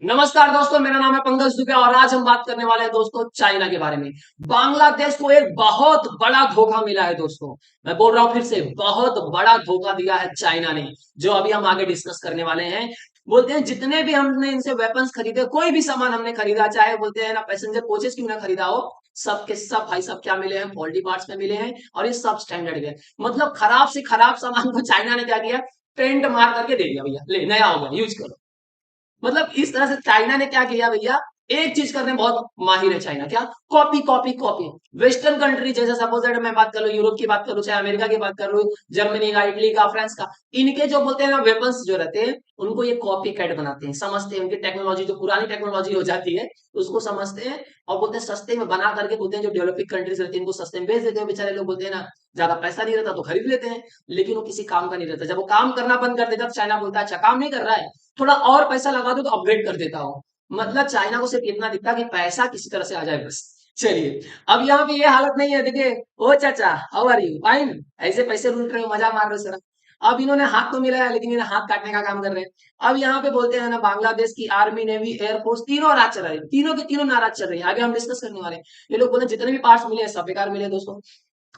नमस्कार दोस्तों, मेरा नाम है पंकज दुबे और आज हम बात करने वाले हैं दोस्तों चाइना के बारे में। बांग्लादेश को एक बहुत बड़ा धोखा मिला है दोस्तों। मैं बोल रहा हूं फिर से, बहुत बड़ा धोखा दिया है चाइना ने, जो अभी हम आगे डिस्कस करने वाले हैं। बोलते हैं जितने भी हमने इनसे वेपन्स खरीदे, कोई भी सामान हमने खरीदा, चाहे बोलते हैं ना पैसेंजर कोचेस क्यों ना खरीदा हो, सब के सब भाई सब क्या मिले हैं, फॉल्टी पार्ट्स में मिले हैं और ये सब स्टैंडर्ड के। मतलब खराब से खराब सामान को चाइना ने क्या किया, पेंट मार करके दे दिया, भैया ले नया हो गया, यूज करो। मतलब इस तरह से चाइना ने क्या किया भैया, एक चीज करने में बहुत माहिर है चाइना, क्या? Copy copy copy. Western country जैसे सपोज दैट मैं बात कर लूं, यूरोप की बात करूं, चाहे अमेरिका की बात कर लूं, जर्मनी का, इटली का, फ्रांस का, इनके जो बोलते हैं ना वेपन्स जो रहते हैं, उनको ये कॉपी कैट बनाते हैं, समझते हैं उनकी टेक्नोलॉजी, जो पुरानी टेक्नोलॉजी हो जाती है उसको समझते हैं और बोलते हैं सस्ते में बना करके, बोलते हैं जो डेवलपिंग कंट्रीज रहती है इनको सस्ते में बेच देते हैं। बेचारे लोग बोलते हैं ना, ज्यादा पैसा नहीं रहता तो खरीद लेते हैं, लेकिन वो किसी काम का नहीं रहता। जब वो काम करना बंद कर देता तो चाइना बोलता है अच्छा काम नहीं कर रहा है, थोड़ा और पैसा लगा दो तो अपग्रेड कर देता हूँ। मतलब चाइना को सिर्फ इतना दिखता कि पैसा किसी तरह से आ जाए बस। चलिए, अब यहाँ पे ये हालत नहीं है, देखिए। ओ चाचा, हाउ आर यू, फाइन? ऐसे पैसे लूट रहे हो, मजा मार रहे हो सर। अब इन्होंने हाथ तो मिलाया, लेकिन इन्हें हाथ काटने का काम कर रहे हैं। अब यहाँ पे बोलते हैं ना, बांग्लादेश की आर्मी, नेवी, एयरफोर्स तीनों नाराज चल रहे हैं, तीनों के तीनों नाराज चल रही है। आगे हम डिस्कस करने वाले हैं। ये लोग बोलते हैं जितने भी पार्ट्स मिले हैं सब बेकार मिले हैं दोस्तों।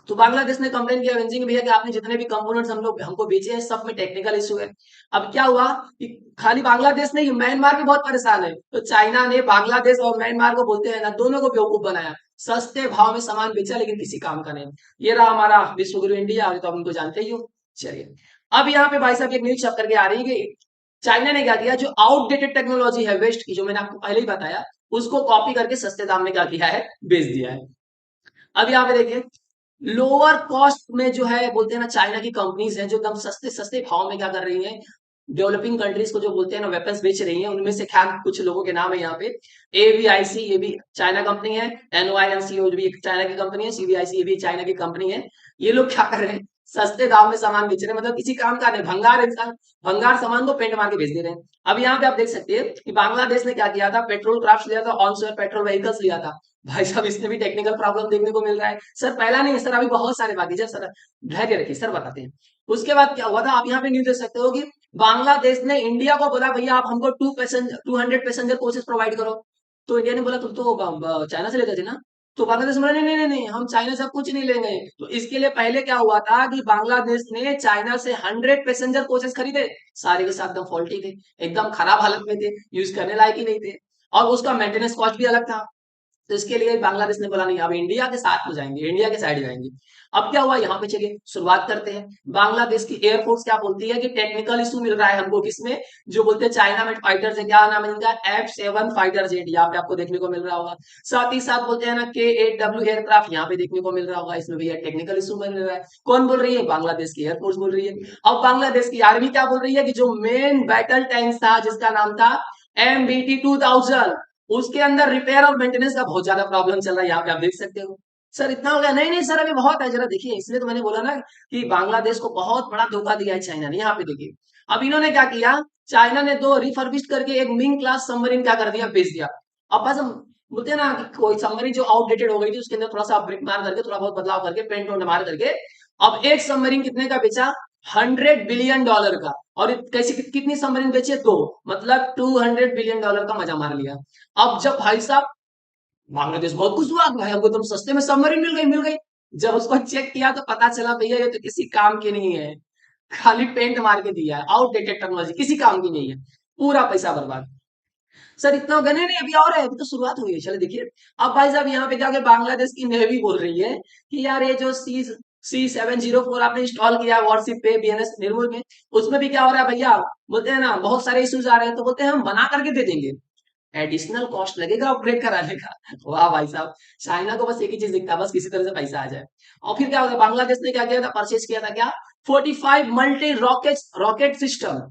तो बांग्लादेश ने कंप्लेन किया एवेंजिंग भैया कि आपने जितने भी कंपोनेंट्स हम लोग हमको बेचे हैं सब में टेक्निकल इशू है। अब क्या हुआ कि खाली बांग्लादेश नहीं, म्यांमार भी बहुत परेशान है, तो चाइना ने बांग्लादेश और म्यांमार को, बोलते हैं ना, दोनों को बेवकूफ बनाया। सस्ते भाव में सामान बेचा लेकिन किसी काम का नहीं। ये रहा हमारा विश्व गुरु इंडिया, तो आप उनको जानते ही हो। चलिए, अब यहाँ पे भाई साहब एक न्यूज छप करके आ रही है कि चाइना ने क्या किया, जो आउटडेटेड टेक्नोलॉजी है वेस्ट की, जो मैंने आपको पहले ही बताया, उसको कॉपी करके सस्ते दाम में क्या किया है, बेच दिया है। अब यहाँ पे देखिए, लोअर कॉस्ट में जो है, बोलते हैं ना, चाइना की कंपनीज हैं जो एकदम सस्ते सस्ते भाव में क्या कर रही हैं, डेवलपिंग कंट्रीज को जो बोलते हैं ना वेपन्स बेच रही हैं। उनमें से खैर कुछ लोगों के नाम है यहाँ पे। एवीआईसी, ये भी चाइना कंपनी है। एनवाईएमसीओ भी एक चाइना की कंपनी है। सीवीआईसी, ये भी चाइना की कंपनी है। ये लोग क्या कर रहे हैं, सस्ते दाम में सामान बेच रहे हैं, मतलब किसी काम का नहीं, भंगार इंसान, भंगार सामान को पेंट मार के बेच दे रहे हैं। अब यहाँ पे आप देख सकते हैं कि बांग्लादेश ने क्या किया था, पेट्रोल क्राफ्ट लिया था, ऑन सोइल पेट्रोल व्हीकल्स लिया था। भाई साहब, इसमें भी टेक्निकल प्रॉब्लम देखने को मिल रहा है। सर पहला नहीं है सर, अभी बहुत सारे बाकी है सर, धैर्य रखिए सर, बताते हैं। उसके बाद क्या हुआ था, आप यहाँ पे न्यूज देख सकते हो कि बांग्लादेश ने इंडिया को बोला भैया आप हमको 200 पैसेंजर कोचेस प्रोवाइड करो। तो इंडिया ने बोला तुम तो चाइना से लेते थे ना। तो बांग्लादेश बोला नहीं नहीं नहीं नहीं, हम चाइना से कुछ नहीं लेंगे। तो इसके लिए पहले क्या हुआ था कि बांग्लादेश ने चाइना से 100 पैसेंजर कोचेस खरीदे। सारे के साथ एकदम फॉल्टी थे, एकदम खराब हालत में थे, यूज करने लायक ही नहीं थे, और उसका मेंटेनेंस कॉस्ट भी अलग था। तो इसके लिए बांग्लादेश ने बोला नहीं, अब इंडिया के साथ में जाएंगे, इंडिया के साइड जाएंगे। अब क्या हुआ यहाँ पे, चलिए शुरुआत करते हैं। बांग्लादेश की एयरफोर्स क्या बोलती है कि टेक्निकल इशू मिल रहा है हमको, किसमें, जो बोलते हैं चाइना में फाइटर्स है, क्या नाम है इनका, F7 फाइटर जेट, यहाँ पे आपको देखने को मिल रहा होगा। साथ ही साथ बोलते हैं ना K8W एयरक्राफ्ट, यहाँ पे देखने को मिल रहा होगा। इसमें भैया टेक्निकल इशू मिल रहा है। कौन बोल रही है, बांग्लादेश की एयरफोर्स बोल रही है। अब बांग्लादेश की आर्मी क्या बोल रही है कि जो मेन बैटल टैंक था जिसका नाम था MBT 2000, उसके अंदर रिपेयर और मेंटेनेंस का बहुत ज्यादा प्रॉब्लम चल रहा है। यहाँ पे आप देख सकते हो। सर इतना हो गया, नहीं नहीं सर अभी बहुत है, जरा देखिए। इसलिए तो मैंने बोला ना कि बांग्लादेश को बहुत बड़ा धोखा दिया है चाइना ने। यहाँ पे देखिए, अब इन्होंने क्या किया, चाइना ने दो रिफर्बिश्ड करके एक मिंग क्लास सबमरीन क्या कर दिया, बेच दिया। अब बस हम बोलते हैं ना कि कोई सबमरीन जो आउटडेटेड हो गई थी, उसके अंदर थोड़ा सा अपग्रेड मार करके, थोड़ा बहुत बदलाव करके, पेंट वेंट मार करके, अब एक सबमरीन कितने का बेचा, $100 बिलियन का। और कैसे कितनी सबमरीन बेचे, दो, मतलब $200 बिलियन का मजा मार लिया। अब जब भाई साहब, बांग्लादेश बहुत खुश हुआ, भाई हमको तुम सस्ते में सबमरीन मिल गई, मिल गई। जब उसको चेक किया तो पता चला भैया ये तो किसी काम की नहीं है, खाली पेंट मार के दिया है, आउटडेटेड टेक्नोलॉजी, किसी काम की नहीं है, पूरा पैसा बर्बाद। सर इतना हो गया, नहीं नहीं अभी और है, अभी तो शुरुआत हुई है, चलो देखिए। अब भाई साहब यहाँ पे क्या हो गया, बांग्लादेश की नेवी बोल रही है कि यार ये जो C704 आपने इंस्टॉल किया वॉरशिप पे BNS निर्मल में, उसमें भी क्या हो रहा है भैया, बोलते हैं ना बहुत सारे इश्यूज आ रहे हैं, तो बोलते हैं हम बना करके दे देंगे, एडिशनल कॉस्ट लगेगा अपग्रेड कराने का। वाह भाई साहब, चाइना को बस एक ही चीज दिखता है, बस किसी तरह से पैसा आ जाए। और फिर क्या होगा, बांग्लादेश ने क्या किया था, परचेज किया था क्या, 45 मल्टी रॉकेट रॉकेट सिस्टम।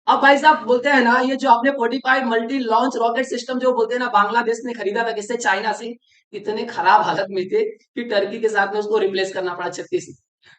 अब भाई साहब बोलते हैं ना, ये जो आपने 45 मल्टी लॉन्च रॉकेट सिस्टम जो बोलते हैं ना, बांग्लादेश ने खरीदा था किससे, चाइना से। इतने खराब हालत में थे कि टर्की के साथ में उसको रिप्लेस करना पड़ा, 36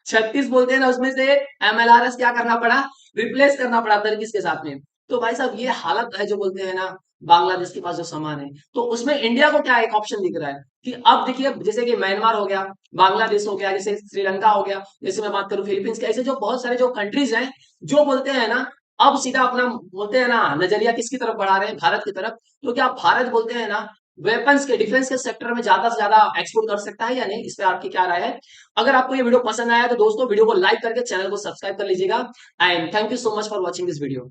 36 बोलते हैं ना, उसमें से MLRS क्या करना पड़ा, रिप्लेस करना पड़ा टर्की के साथ में। तो भाई साहब ये हालत है, जो बोलते हैं ना, बांग्लादेश के पास जो सामान है। तो उसमें इंडिया को क्या एक ऑप्शन दिख रहा है कि अब देखिए, जैसे कि म्यांमार हो गया, बांग्लादेश हो गया, जैसे श्रीलंका हो गया, जैसे मैं बात करूं फिलीपींस के, ऐसे जो बहुत सारे जो कंट्रीज हैं, जो बोलते हैं ना अब सीधा अपना बोलते हैं ना, नजरिया किसकी तरफ बढ़ा रहे हैं, भारत की तरफ। तो क्या भारत बोलते हैं ना वेपन्स के डिफेंस के सेक्टर में ज्यादा से ज्यादा एक्सपोर्ट कर सकता है या नहीं, इस पे आपकी क्या राय है? अगर आपको ये वीडियो पसंद आया तो दोस्तों वीडियो को लाइक करके चैनल को सब्सक्राइब कर लीजिएगा। And thank you so much for watching this video.